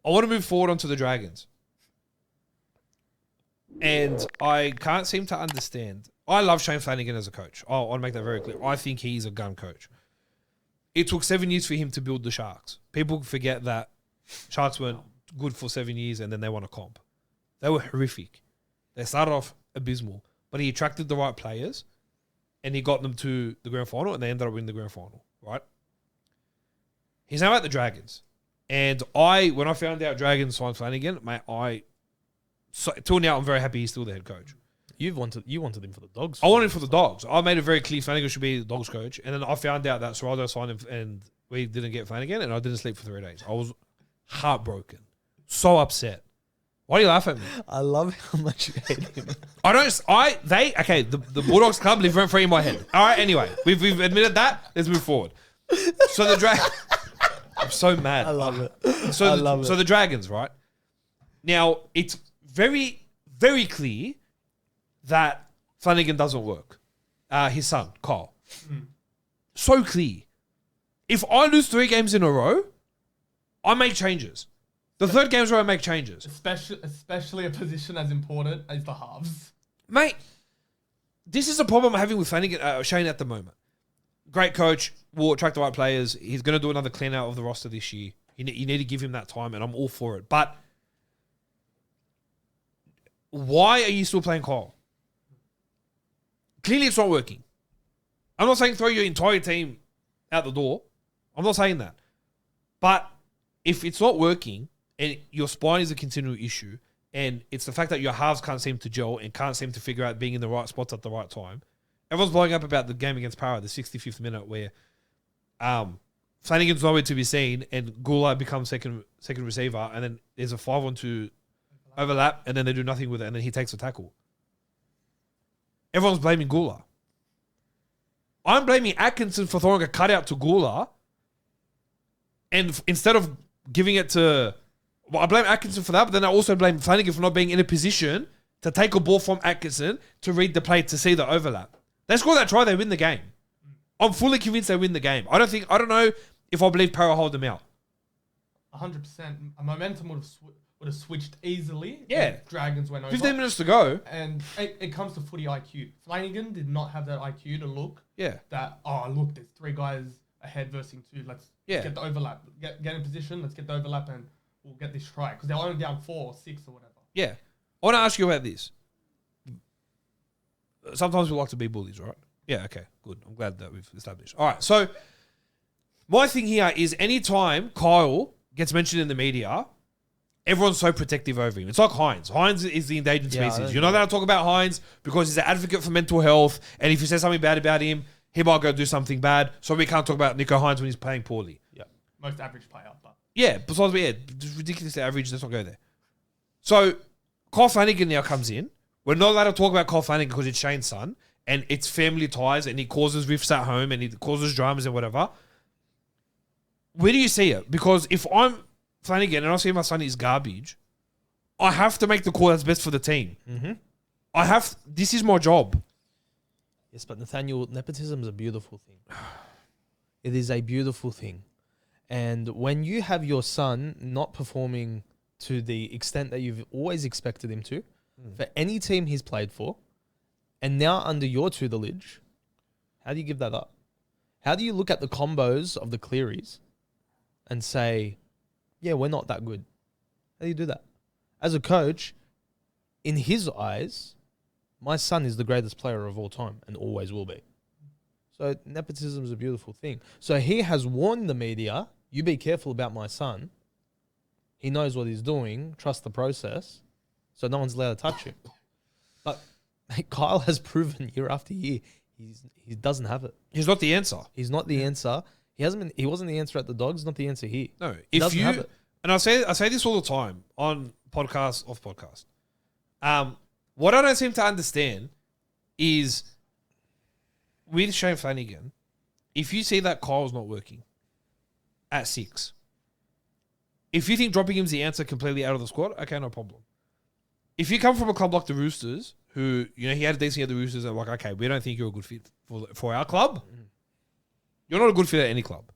I want to move forward onto the Dragons. And I can't seem to understand. I love Shane Flanigan as a coach. I want to make that very clear. I think he's a gun coach. It took 7 years for him to build the Sharks. People forget that Sharks weren't good for 7 years and then they won a comp. They were horrific. They started off abysmal. But he attracted the right players and he got them to the grand final and they ended up winning the grand final, right? He's now at the Dragons. And when I found out Dragons signed Flanigan, mate, till now I'm very happy he's still the head coach. You wanted him for the Dogs. I wanted him for the Dogs. I made it very clear Flanigan should be the Dogs coach. And then I found out that Serraldo signed him and we didn't get Flanigan and I didn't sleep for 3 days. I was heartbroken. So upset. Why do you laugh at me? I love how much you hate him. The Bulldogs club live rent free in my head. All right, anyway, we've admitted that. Let's move forward. So the I'm so mad. I love it. So the Dragons, right? Now, it's very, very clear that Flanigan doesn't work. His son, Kyle. So clear. If I lose 3 games in a row, I make changes. The third game's where I make changes. Especially a position as important as the halves. Mate, this is a problem I'm having with Flanigan, Shane at the moment. Great coach, will attract the right players. He's going to do another clean out of the roster this year. You need to give him that time, and I'm all for it. But why are you still playing Kyle? Clearly it's not working. I'm not saying throw your entire team out the door. I'm not saying that. But if it's not working and your spine is a continual issue and it's the fact that your halves can't seem to gel and can't seem to figure out being in the right spots at the right time. Everyone's blowing up about the game against Para, the 65th minute where Flanagan's nowhere to be seen and Gula becomes second receiver and then there's a 5-on-2 overlap and then they do nothing with it and then he takes a tackle. Everyone's blaming Gula. I'm blaming Atkinson for throwing a cutout to Gula and instead of giving it to... Well, I blame Atkinson for that, but then I also blame Flanigan for not being in a position to take a ball from Atkinson to read the play to see the overlap. They score that try, they win the game. I'm fully convinced they win the game. I don't know if I believe Para hold them out. 100%. A momentum would have switched easily. Yeah. If Dragons went over. 15 minutes to go. And it comes to footy IQ. Flanigan did not have that IQ to look that, look, there's 3 guys ahead versus 2. Let's get the overlap. Get in position, let's get the overlap and we'll get this try. Because they're only down 4 or 6 or whatever. Yeah. I want to ask you about this. Sometimes we like to be bullies, right? Yeah, okay, good. I'm glad that we've established. All right, so my thing here is anytime Kyle gets mentioned in the media, everyone's so protective over him. It's like Hines. Hines is the endangered species. You're not allowed to talk about Hines because he's an advocate for mental health, and if you say something bad about him, he might go do something bad, so we can't talk about Nico Hines when he's playing poorly. Yeah, most average player. But yeah, besides, ridiculously average, let's not go there. So Kyle Flanagan now comes in. We're not allowed to talk about Kyle Flanagan because it's Shane's son, and it's family ties, and he causes rifts at home, and he causes dramas and whatever. Where do you see it? Because if I'm Flanagan and I see my son is garbage, I have to make the call that's best for the team. Mm-hmm. This is my job. Yes, but Nathaniel, nepotism is a beautiful thing. It is a beautiful thing. And when you have your son not performing to the extent that you've always expected him to, for any team he's played for, and now under your tutelage, how do you give that up? How do you look at the combos of the Clearys and say, yeah, we're not that good? How do you do that? As a coach, in his eyes, my son is the greatest player of all time and always will be. So nepotism is a beautiful thing. So he has warned the media, you be careful about my son. He knows what he's doing. Trust the process. So no one's allowed to touch him. But Kyle has proven year after year he doesn't have it. He's not the answer. He's not the answer. He wasn't the answer at the Dogs, not the answer here. No. He doesn't have it. And I say this all the time on podcasts, off podcast. What I don't seem to understand is with Shane Flanigan, if you see that Kyle's not working at 6, if you think dropping him's the answer completely out of the squad, okay, no problem. If you come from a club like the Roosters, who, he had a decent year at the Roosters, and like, okay, we don't think you're a good fit for our club. You're not a good fit at any club.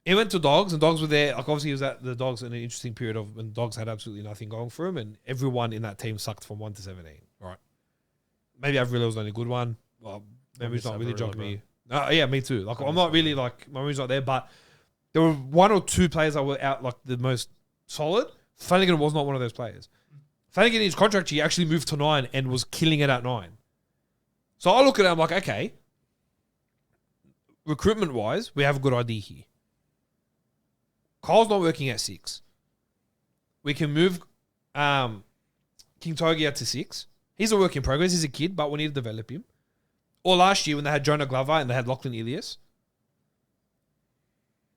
He went to Dogs, and Dogs were there. Like obviously, he was at the Dogs in an interesting period of when Dogs had absolutely nothing going for him, and everyone in that team sucked from 1 to 17. Right? Maybe Avrilo was the only good one. Well, memory's not really jogging me. Yeah, me too. Like I'm not really like my memory's not there, but there were 1 or 2 players that were out like the most solid. Flanigan was not one of those players. Flanigan in his contract, he actually moved to 9 and was killing it at 9. So I look at it, I'm like, okay, recruitment wise, we have a good idea here. Kyle's not working at 6. We can move King Togi out to 6. He's a work in progress. He's a kid, but we need to develop him. Or last year when they had Jonah Glover and they had Lachlan Ilias.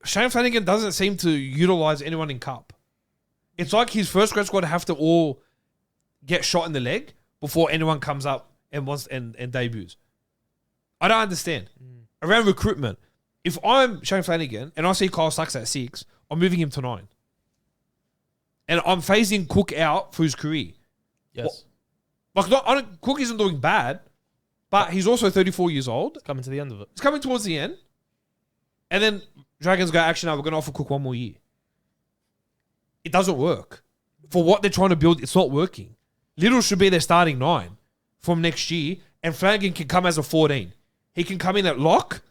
Shane Flanigan doesn't seem to utilise anyone in Cup. It's like his first grade squad have to all get shot in the leg before anyone comes up and wants and debuts. I don't understand. Around recruitment, if I'm Shane Flanigan and I see Kyle Sucks at 6, I'm moving him to 9. And I'm phasing Cook out for his career. Yes. Cook isn't doing bad, but he's also 34 years old. Coming to the end of it. It's coming towards the end. And then Dragons go, actually, no, we're going to offer Cook 1 more year. It doesn't work. For what they're trying to build, it's not working. Little should be their starting 9 from next year, and Flanagan can come as a 14. He can come in at lock.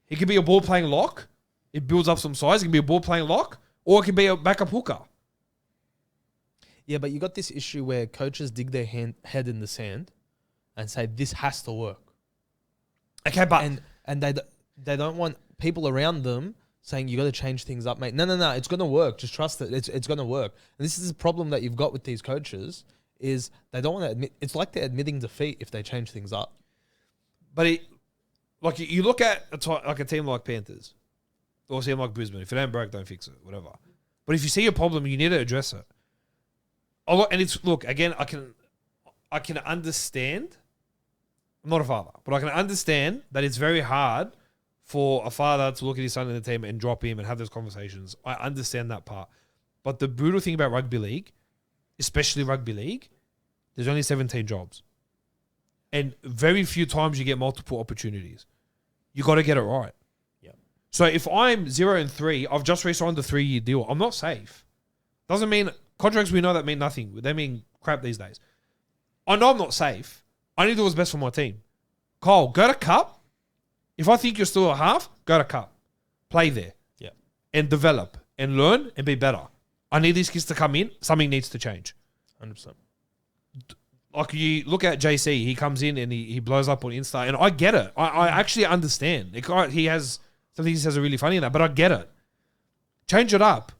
He can be a ball-playing lock. It builds up some size. It can be a ball-playing lock, or it can be a backup hooker. Yeah, but you got this issue where coaches dig their head in the sand and say, this has to work. Okay, but... And they don't want people around them saying, you got to change things up, mate. No, it's going to work. Just trust it. It's going to work. And this is the problem that you've got with these coaches is they don't want to admit... It's like they're admitting defeat if they change things up. But you look at a team like Panthers or a team like Brisbane. If it ain't broke, don't fix it. Whatever. But if you see a problem, you need to address it. And it's look again. I can understand. I'm not a father, but I can understand that it's very hard for a father to look at his son in the team and drop him and have those conversations. I understand that part. But the brutal thing about rugby league, especially rugby league, there's only 17 jobs. And very few times you get multiple opportunities. You got to get it right. Yeah. So if I'm 0-3, I've just re-signed a 3-year deal. I'm not safe. Doesn't mean contracts we know that mean nothing. They mean crap these days. I know I'm not safe. I need to do what's best for my team. Kyle, go to Cup. If I think you're still a half, go to Cup. Play there. Yeah. And develop and learn and be better. I need these kids to come in. Something needs to change. 100%. Like you look at JC, he comes in and he blows up on Insta, and I get it. I actually understand. He has some things he says are really funny in that, but I get it. Change it up.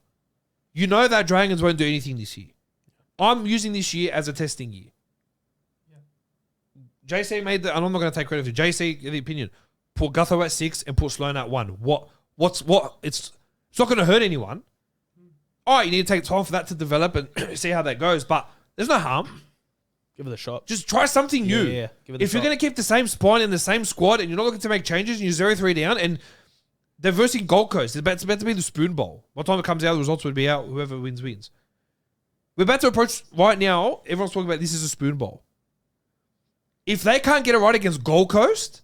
You know that Dragons won't do anything this year. I'm using this year as a testing year. Yeah. JC made and I'm not going to take credit for JC, the opinion. Put Gutho at 6 and put Sloan at 1. It's not going to hurt anyone. All right, you need to take time for that to develop and see how that goes, but there's no harm. Give it a shot. Just try something new. Yeah. Give it a if you're going to keep the same spine in the same squad and you're not looking to make changes and you're 0-3 down and they're versing Gold Coast, it's about to be the Spoon Bowl. By the time it comes out, the results would be out. Whoever wins. We're about to approach right now. Everyone's talking about this is a Spoon Bowl. If they can't get it right against Gold Coast,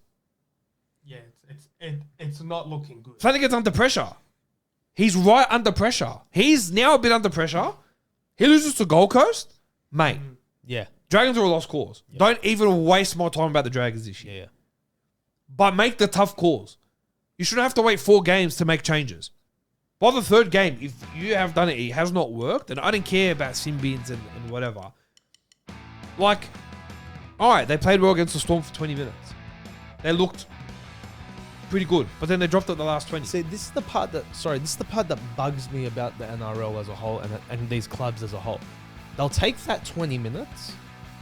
it's not looking good. Flanigan's under pressure. He's right under pressure. He's now a bit under pressure. He loses to Gold Coast, mate. Yeah. Dragons are a lost cause. Yeah. Don't even waste my time about the Dragons this year. Yeah. But make the tough calls. You shouldn't have to wait 4 games to make changes. By the 3rd game, if you have done it, it has not worked, and I don't care about Simbins and whatever. Like, all right, they played well against the Storm for 20 minutes. They looked pretty good, but then they dropped it the last 20. See, this is the part that bugs me about the NRL as a whole and these clubs as a whole. They'll take that 20 minutes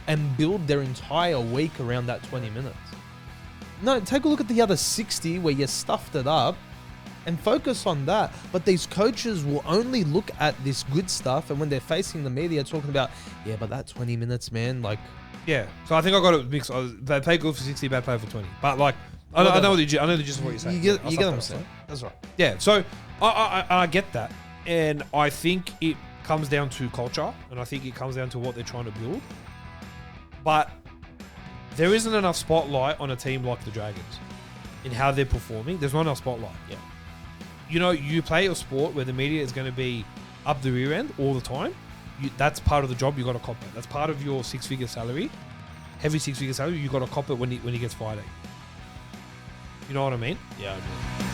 and build their entire week around that 20 minutes. No, take a look at the other 60 where you stuffed it up and focus on that. But these coaches will only look at this good stuff, and when they're facing the media talking about, yeah, but that 20 minutes, man, like... Yeah, so I think I got it mixed. They play good for 60, bad play for 20. But like, I know the gist of what you're saying. You get what I'm saying. That's right. Yeah, so I get that. And I think it comes down to culture, and I think it comes down to what they're trying to build. But there isn't enough spotlight on a team like the Dragons in how they're performing. There's not enough spotlight. Yeah. you play a sport where the media is going to be up the rear end all the time. That's part of the job. You got to cop it. That's part of your 6-figure salary, heavy 6-figure salary. You got to cop it when he gets fighting. You know what I mean? Yeah, I do.